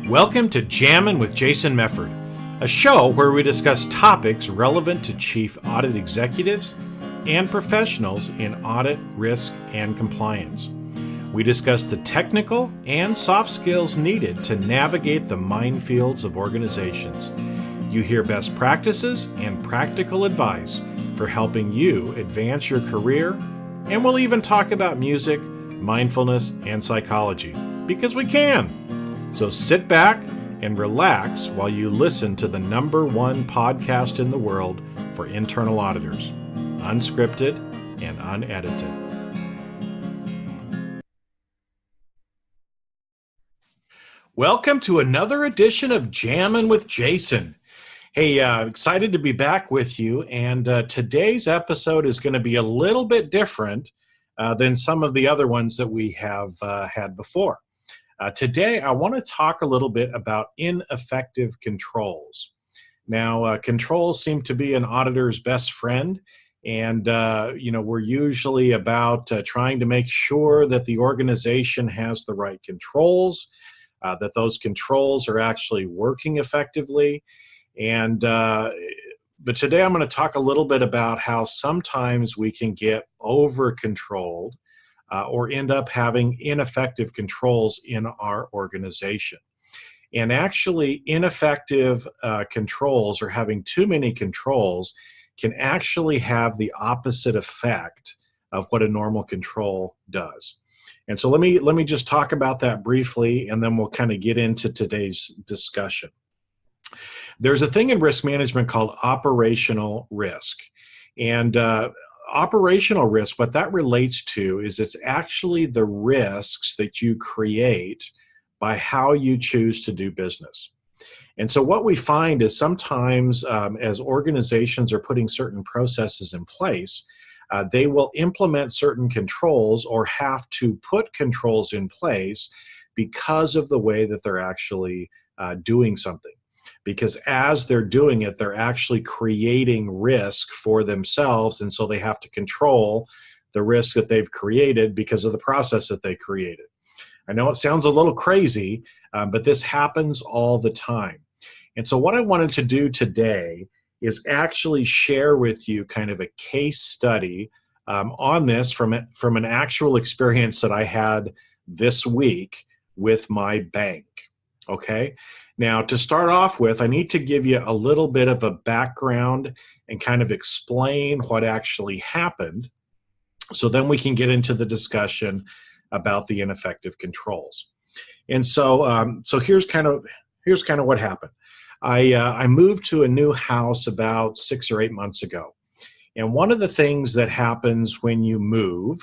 Welcome to Jammin' with Jason Mefford, a show where we discuss topics relevant to chief audit executives and professionals in audit, risk, and compliance. We discuss the technical and soft skills needed to navigate the minefields of organizations. You hear best practices and practical advice for helping you advance your career, and we'll even talk about music, mindfulness, and psychology, because we can. So sit back and relax while you listen to the #1 podcast in the world for internal auditors, unscripted and unedited. Welcome to another edition of Jammin' with Jason. Hey, excited to be back with you, and today's episode is going to be a little bit different than some of the other ones that we have had before. Today, I want to talk a little bit about ineffective controls. Now, controls seem to be an auditor's best friend, and we're usually about trying to make sure that the organization has the right controls, that those controls are actually working effectively. But today I'm going to talk a little bit about how sometimes we can get over-controlled or end up having ineffective controls in our organization. And actually, ineffective controls or having too many controls can actually have the opposite effect of what a normal control does. And so let me just talk about that briefly, and then we'll kind of get into today's discussion. There's a thing in risk management called operational risk. And operational risk, what that relates to is it's actually the risks that you create by how you choose to do business. And so what we find is sometimes as organizations are putting certain processes in place, they will implement certain controls or have to put controls in place because of the way that they're actually doing something. Because as they're doing it, they're actually creating risk for themselves, and so they have to control the risk that they've created because of the process that they created. I know it sounds a little crazy, but this happens all the time. And so what I wanted to do today is actually share with you kind of a case study on this from an actual experience that I had this week with my bank, okay? Now, to start off with, I need to give you a little bit of a background and kind of explain what actually happened, so then we can get into the discussion about the ineffective controls. And so, here's kind of what happened. I moved to a new house about 6 or 8 months ago, and one of the things that happens when you move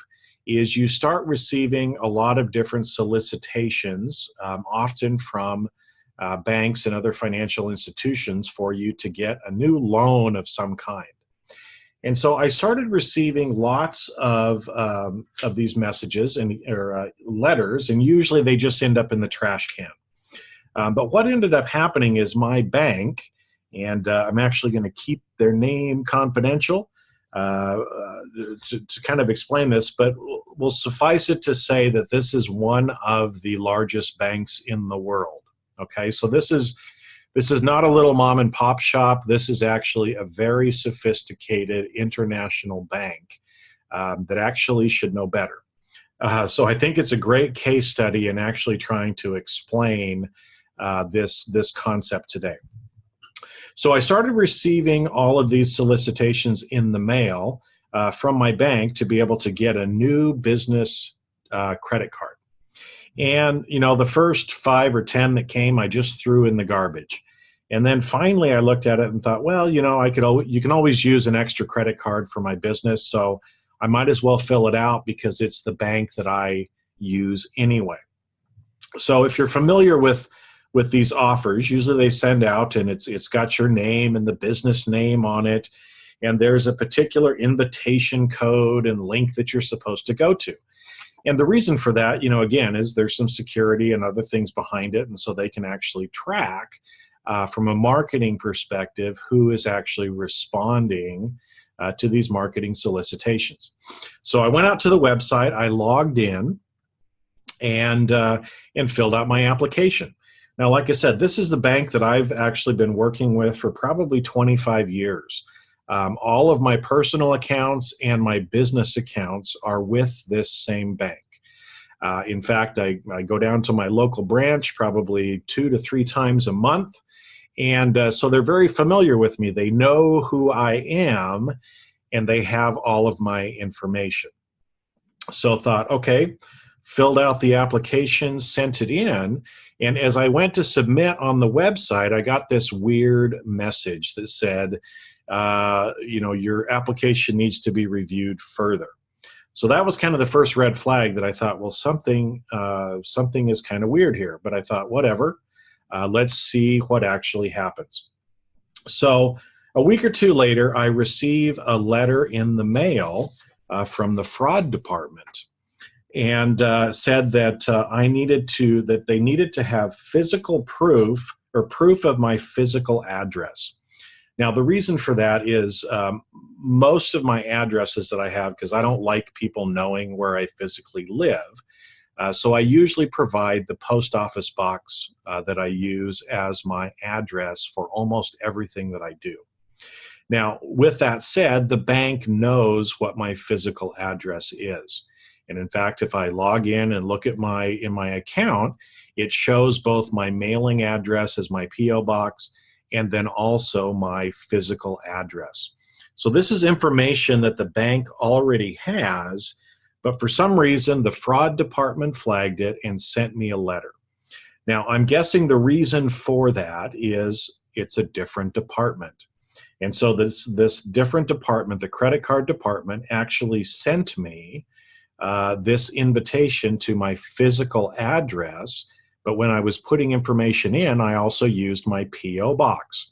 is you start receiving a lot of different solicitations, often from banks and other financial institutions for you to get a new loan of some kind. And so I started receiving lots of these messages or letters, and usually they just end up in the trash can. But what ended up happening is my bank, and I'm actually going to keep their name confidential to kind of explain this, but we'll suffice it to say that this is one of the largest banks in the world. Okay, so this is not a little mom and pop shop. This is actually a very sophisticated international bank that actually should know better. So I think it's a great case study in actually trying to explain this concept today. So I started receiving all of these solicitations in the mail from my bank to be able to get a new business credit card. And, the first 5 or 10 that came, I just threw in the garbage. And then finally I looked at it and thought, well, you can always use an extra credit card for my business, so I might as well fill it out because it's the bank that I use anyway. So if you're familiar with these offers, usually they send out and it's got your name and the business name on it, and there's a particular invitation code and link that you're supposed to go to. And the reason for that, again, is there's some security and other things behind it, and so they can actually track from a marketing perspective who is actually responding to these marketing solicitations. So I went out to the website, I logged in, and filled out my application. Now, like I said, this is the bank that I've actually been working with for probably 25 years. All of my personal accounts and my business accounts are with this same bank. In fact, I go down to my local branch probably 2 to 3 times a month. And so they're very familiar with me. They know who I am, and they have all of my information. So thought, okay, filled out the application, sent it in. And as I went to submit on the website, I got this weird message that said, your application needs to be reviewed further. So that was kind of the first red flag that I thought, well, something is kind of weird here. But I thought, whatever, let's see what actually happens. So a week or two later, I receive a letter in the mail from the fraud department, and said that that they needed to have physical proof or proof of my physical address. Now, the reason for that is most of my addresses that I have, because I don't like people knowing where I physically live, so I usually provide the post office box that I use as my address for almost everything that I do. Now, with that said, the bank knows what my physical address is. And in fact, if I log in and look at in my account, it shows both my mailing address as my P.O. box and then also my physical address. So this is information that the bank already has, but for some reason, the fraud department flagged it and sent me a letter. Now, I'm guessing the reason for that is it's a different department. And so this different department, the credit card department, actually sent me this invitation to my physical address. But when I was putting information in, I also used my P.O. box.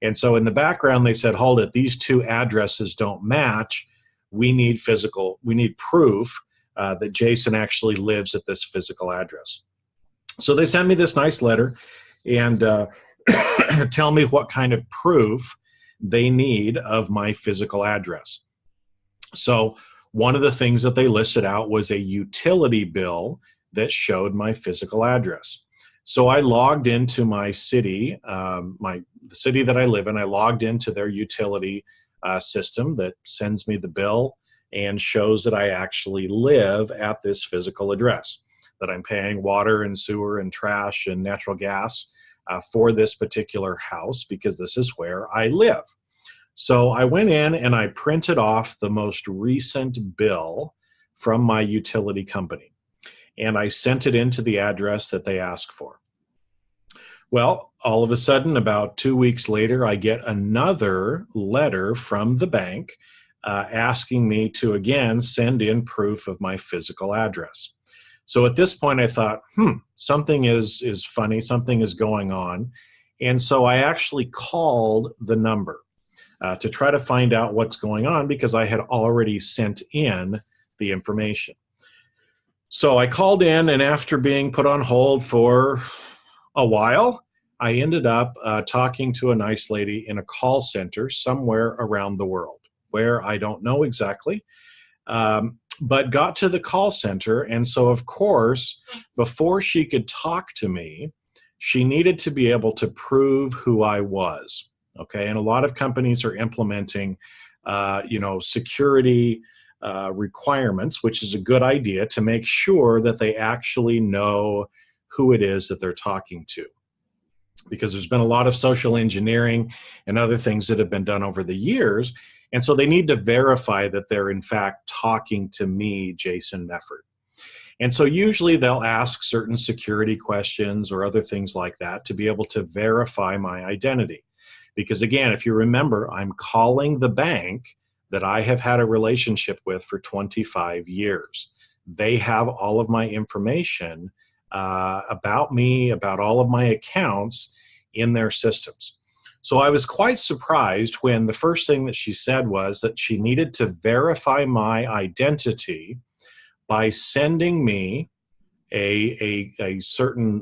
And so in the background, they said, hold it, these two addresses don't match. We need proof that Jason actually lives at this physical address. So they sent me this nice letter and tell me what kind of proof they need of my physical address. So one of the things that they listed out was a utility bill that showed my physical address. So I logged into my city, the city that I live in. I logged into their utility system that sends me the bill and shows that I actually live at this physical address, that I'm paying water and sewer and trash and natural gas for this particular house because this is where I live. So I went in and I printed off the most recent bill from my utility company, and I sent it into the address that they asked for. Well, all of a sudden, about 2 weeks later, I get another letter from the bank asking me to again send in proof of my physical address. So at this point, I thought, something is funny, something is going on. And so I actually called the number to try to find out what's going on because I had already sent in the information. So I called in, and after being put on hold for a while, I ended up talking to a nice lady in a call center somewhere around the world, where I don't know exactly, but got to the call center. And so, of course, before she could talk to me, she needed to be able to prove who I was. Okay, and a lot of companies are implementing, security requirements, which is a good idea to make sure that they actually know who it is that they're talking to. Because there's been a lot of social engineering and other things that have been done over the years. And so they need to verify that they're in fact talking to me, Jason Mefford. And so usually they'll ask certain security questions or other things like that to be able to verify my identity. Because again, if you remember, I'm calling the bank that I have had a relationship with for 25 years. They have all of my information about me, about all of my accounts in their systems. So I was quite surprised when the first thing that she said was that she needed to verify my identity by sending me a certain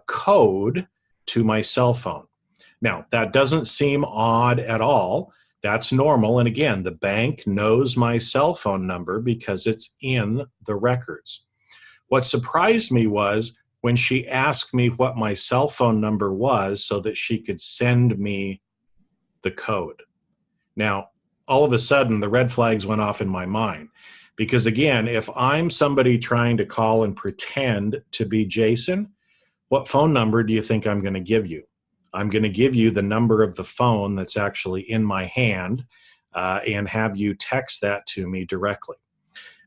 code to my cell phone. Now, that doesn't seem odd at all. That's normal. And again, the bank knows my cell phone number because it's in the records. What surprised me was when she asked me what my cell phone number was so that she could send me the code. Now, all of a sudden, the red flags went off in my mind. Because again, if I'm somebody trying to call and pretend to be Jason, what phone number do you think I'm going to give you? I'm going to give you the number of the phone that's actually in my hand and have you text that to me directly.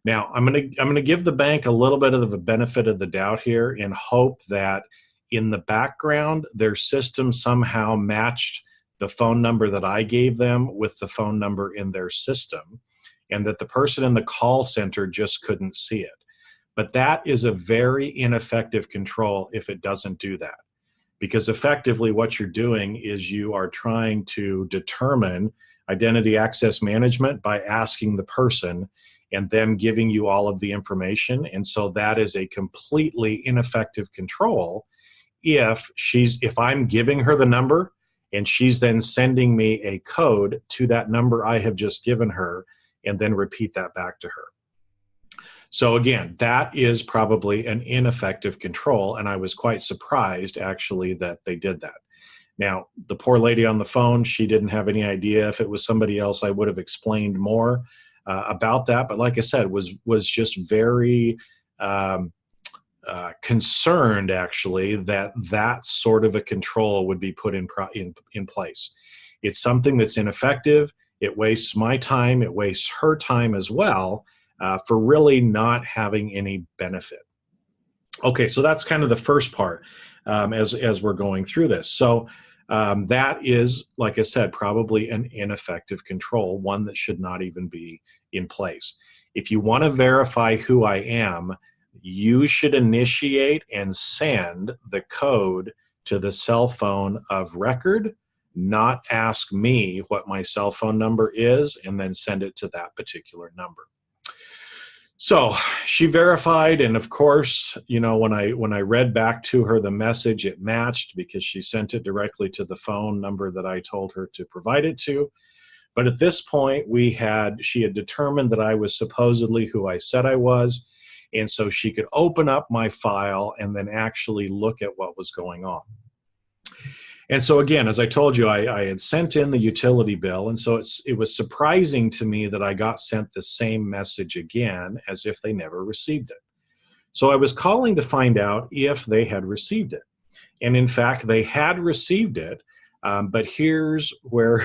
Now, I'm going to give the bank a little bit of the benefit of the doubt here and hope that in the background, their system somehow matched the phone number that I gave them with the phone number in their system, and that the person in the call center just couldn't see it. But that is a very ineffective control if it doesn't do that. Because effectively what you're doing is you are trying to determine identity access management by asking the person and them giving you all of the information. And so that is a completely ineffective control if I'm giving her the number and she's then sending me a code to that number I have just given her and then repeat that back to her. So again, that is probably an ineffective control, and I was quite surprised actually that they did that. Now, the poor lady on the phone, she didn't have any idea. If it was somebody else, I would have explained more about that. But like I said, was just very concerned actually that sort of a control would be put in place. It's something that's ineffective. It wastes my time. It wastes her time as well for really not having any benefit. Okay, so that's kind of the first part as we're going through this. So that is, like I said, probably an ineffective control, one that should not even be in place. If you want to verify who I am, you should initiate and send the code to the cell phone of record, not ask me what my cell phone number is and then send it to that particular number. So she verified, and of course, you know, when I read back to her the message, it matched because she sent it directly to the phone number that I told her to provide it to. But at this point, she had determined that I was supposedly who I said I was, and so she could open up my file and then actually look at what was going on. And so again, as I told you, I had sent in the utility bill, and so it was surprising to me that I got sent the same message again as if they never received it. So I was calling to find out if they had received it. And in fact, they had received it, but here's where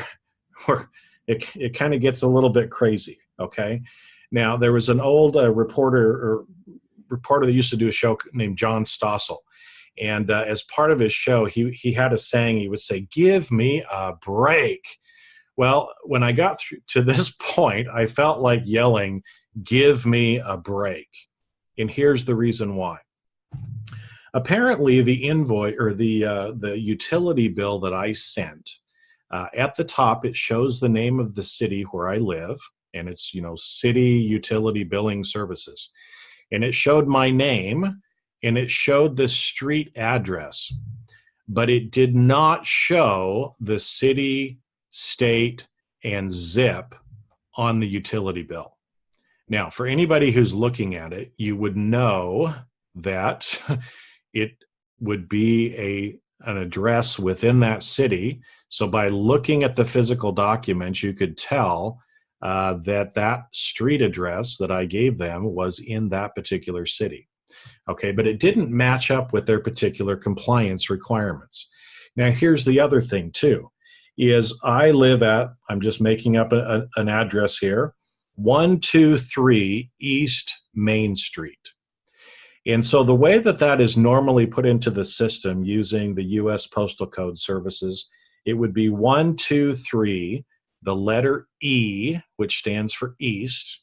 it kind of gets a little bit crazy, okay? Now, there was an old reporter that used to do a show named John Stossel. And as part of his show, he had a saying. He would say, "Give me a break." Well, when I got to this point, I felt like yelling, "Give me a break." And here's the reason why. Apparently, the invoice or the utility bill that I sent, at the top, it shows the name of the city where I live, and it's, you know, City Utility Billing Services. And it showed my name, and it showed the street address, but it did not show the city, state, and zip on the utility bill. Now, for anybody who's looking at it, you would know that it would be an address within that city. So by looking at the physical documents, you could tell that street address that I gave them was in that particular city. Okay, but it didn't match up with their particular compliance requirements. Now, here's the other thing too, is I live at, I'm just making up an address here, 123 East Main Street. And so the way that is normally put into the system using the U.S. Postal Code services, it would be 123, the letter E, which stands for East,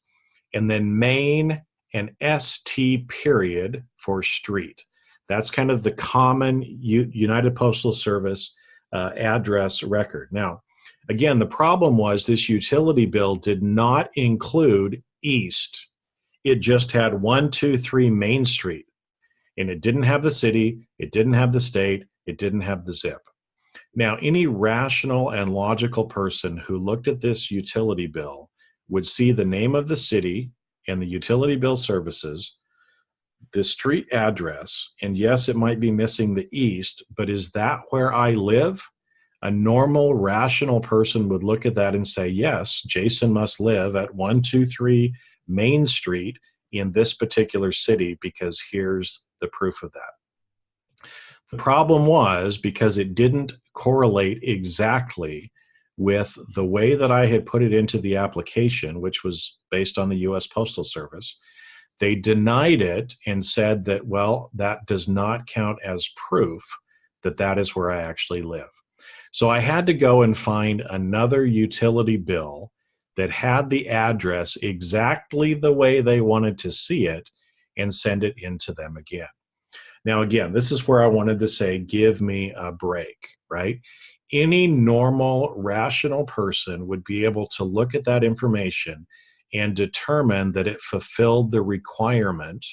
and then Main, and ST period for street. That's kind of the common United Postal Service address record. Now, again, the problem was this utility bill did not include East. It just had 123 Main Street, and it didn't have the city, it didn't have the state, it didn't have the zip. Now, any rational and logical person who looked at this utility bill would see the name of the city and the utility bill services, the street address, and yes, it might be missing the east, but is that where I live? A normal, rational person would look at that and say, yes, Jason must live at 123 Main Street in this particular city because here's the proof of that. The problem was because it didn't correlate exactly with the way that I had put it into the application, which was based on the US Postal Service. They denied it and said that, well, that does not count as proof that that is where I actually live. So I had to go and find another utility bill that had the address exactly the way they wanted to see it and send it into them again. Now, again, this is where I wanted to say, give me a break, right? Any normal, rational person would be able to look at that information and determine that it fulfilled the requirement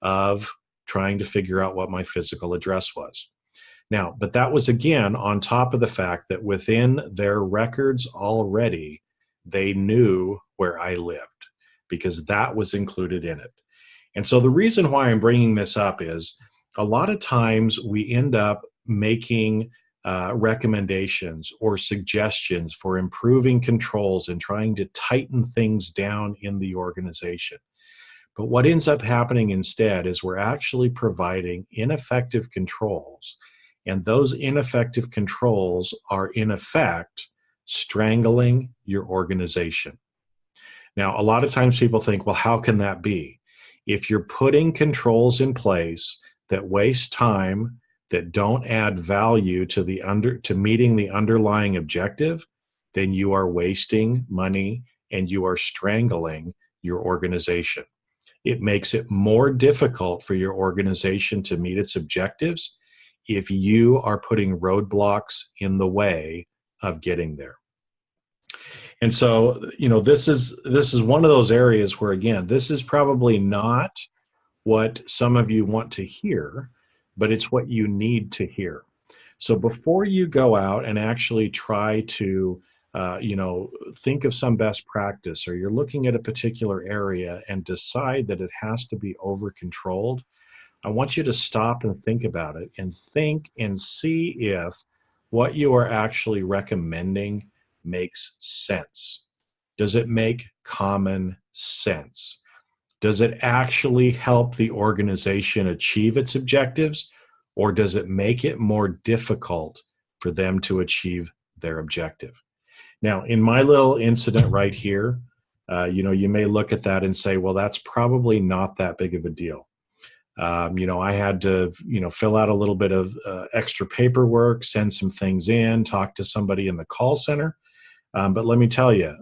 of trying to figure out what my physical address was. Now, but that was again on top of the fact that within their records already, they knew where I lived because that was included in it. And so the reason why I'm bringing this up is a lot of times we end up making recommendations or suggestions for improving controls and trying to tighten things down in the organization. But what ends up happening instead is we're actually providing ineffective controls. And those ineffective controls are, in effect, strangling your organization. Now, a lot of times people think, well, how can that be? If you're putting controls in place that waste time, that don't add value to meeting the underlying objective, then you are wasting money and you are strangling your organization. It makes it more difficult for your organization to meet its objectives if you are putting roadblocks in the way of getting there. And so, this is one of those areas where, again, this is probably not what some of you want to hear, but it's what you need to hear. So before you go out and actually try to think of some best practice, or you're looking at a particular area and decide that it has to be over controlled, I want you to stop and think about it and think and see if what you are actually recommending makes sense. Does it make common sense? Does it actually help the organization achieve its objectives, or does it make it more difficult for them to achieve their objective? Now, in my little incident right here, you may look at that and say, well, that's probably not that big of a deal. I had to, fill out a little bit of extra paperwork, send some things in, talk to somebody in the call center. But let me tell you,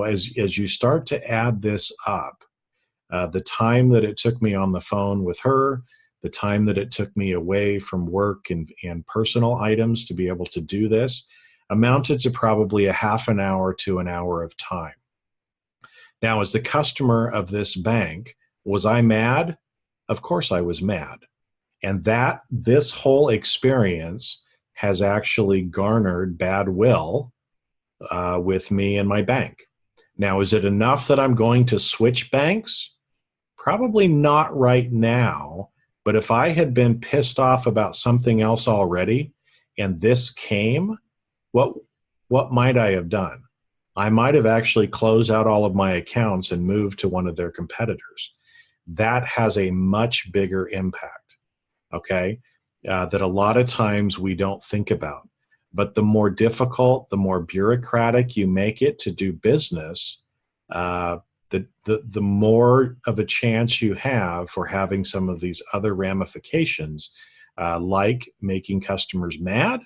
as you start to add this up, the time that it took me on the phone with her, the time that it took me away from work and personal items to be able to do this amounted to probably a half an hour to an hour of time. Now, as the customer of this bank, was I mad? Of course I was mad. And this whole experience has actually garnered bad will with me and my bank. Now, is it enough that I'm going to switch banks? Probably not right now, but if I had been pissed off about something else already and this came, what might I have done? I might have actually closed out all of my accounts and moved to one of their competitors. That has a much bigger impact, okay, that a lot of times we don't think about. But the more difficult, the more bureaucratic you make it to do business, the more of a chance you have for having some of these other ramifications, like making customers mad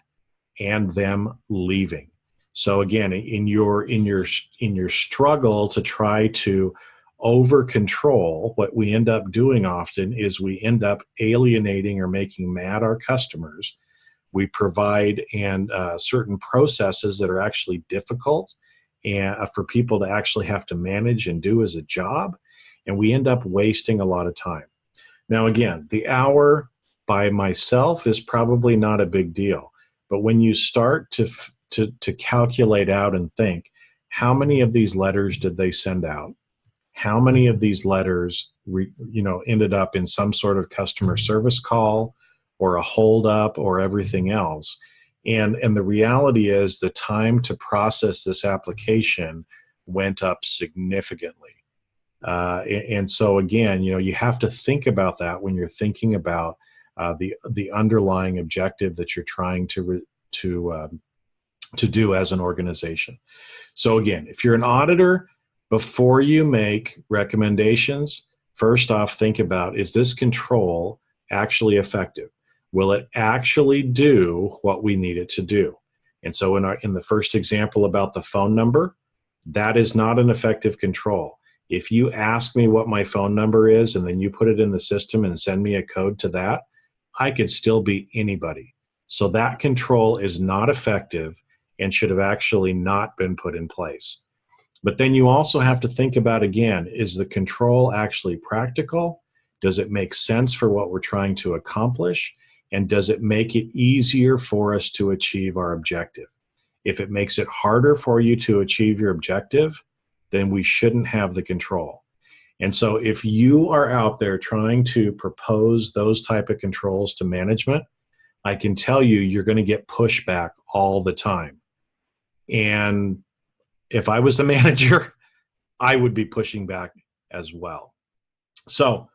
and them leaving. So again, in your struggle to try to over control, what we end up doing often is we end up alienating or making mad our customers. We provide certain processes that are actually difficult and for people to actually have to manage and do as a job, and we end up wasting a lot of time. Now, again, the hour by myself is probably not a big deal, but when you start to calculate out and think, how many of these letters did they send out? how many of these letters ended up in some sort of customer service call or a holdup or everything else. And the reality is the time to process this application went up significantly. And so again, you have to think about that when you're thinking about the underlying objective that you're trying to do as an organization. So again, if you're an auditor, before you make recommendations, first off, think about, is this control actually effective? Will it actually do what we need it to do? And so in the first example about the phone number, that is not an effective control. If you ask me what my phone number is and then you put it in the system and send me a code to that, I could still be anybody. So that control is not effective and should have actually not been put in place. But then you also have to think about, again, is the control actually practical? Does it make sense for what we're trying to accomplish? And does it make it easier for us to achieve our objective? If it makes it harder for you to achieve your objective, then we shouldn't have the control. And so if you are out there trying to propose those type of controls to management, I can tell you, you're going to get pushback all the time. And if I was the manager, I would be pushing back as well. So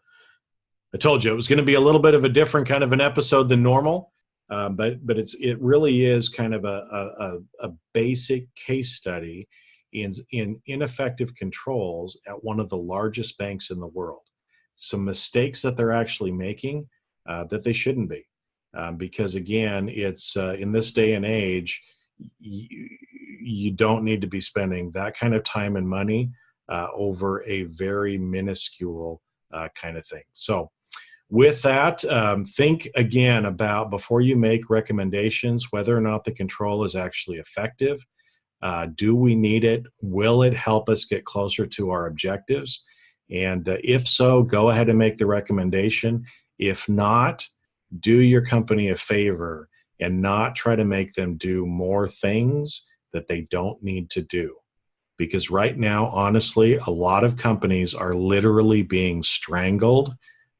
I told you it was going to be a little bit of a different kind of an episode than normal, but it really is kind of a basic case study in ineffective controls at one of the largest banks in the world. Some mistakes that they're actually making that they shouldn't be, because again, it's in this day and age, you don't need to be spending that kind of time and money over a very minuscule kind of thing. So with that, think again about, before you make recommendations, whether or not the control is actually effective. Do we need it? Will it help us get closer to our objectives? And if so, go ahead and make the recommendation. If not, do your company a favor and not try to make them do more things that they don't need to do. Because right now, honestly, a lot of companies are literally being strangled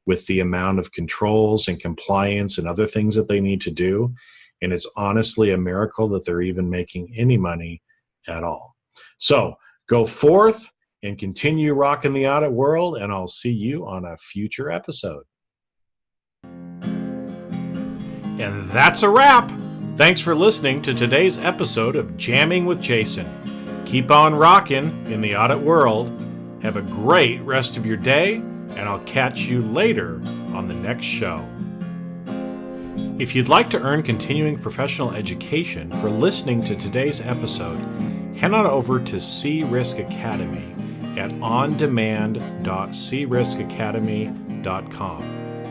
with the amount of controls and compliance and other things that they need to do. And it's honestly a miracle that they're even making any money at all. So go forth and continue rocking the audit world, and I'll see you on a future episode. And that's a wrap. Thanks for listening to today's episode of Jamming with Jason. Keep on rocking in the audit world. Have a great rest of your day, and I'll catch you later on the next show. If you'd like to earn continuing professional education for listening to today's episode, head on over to C-Risk Academy at ondemand.criskacademy.com.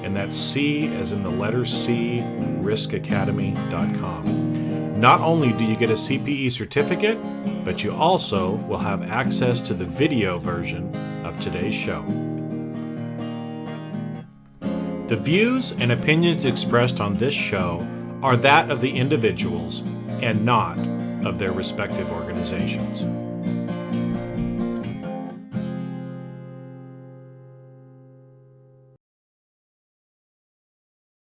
And that's C as in the letter C, riskacademy.com. Not only do you get a CPE certificate, but you also will have access to the video version of today's show. The views and opinions expressed on this show are that of the individuals and not of their respective organizations.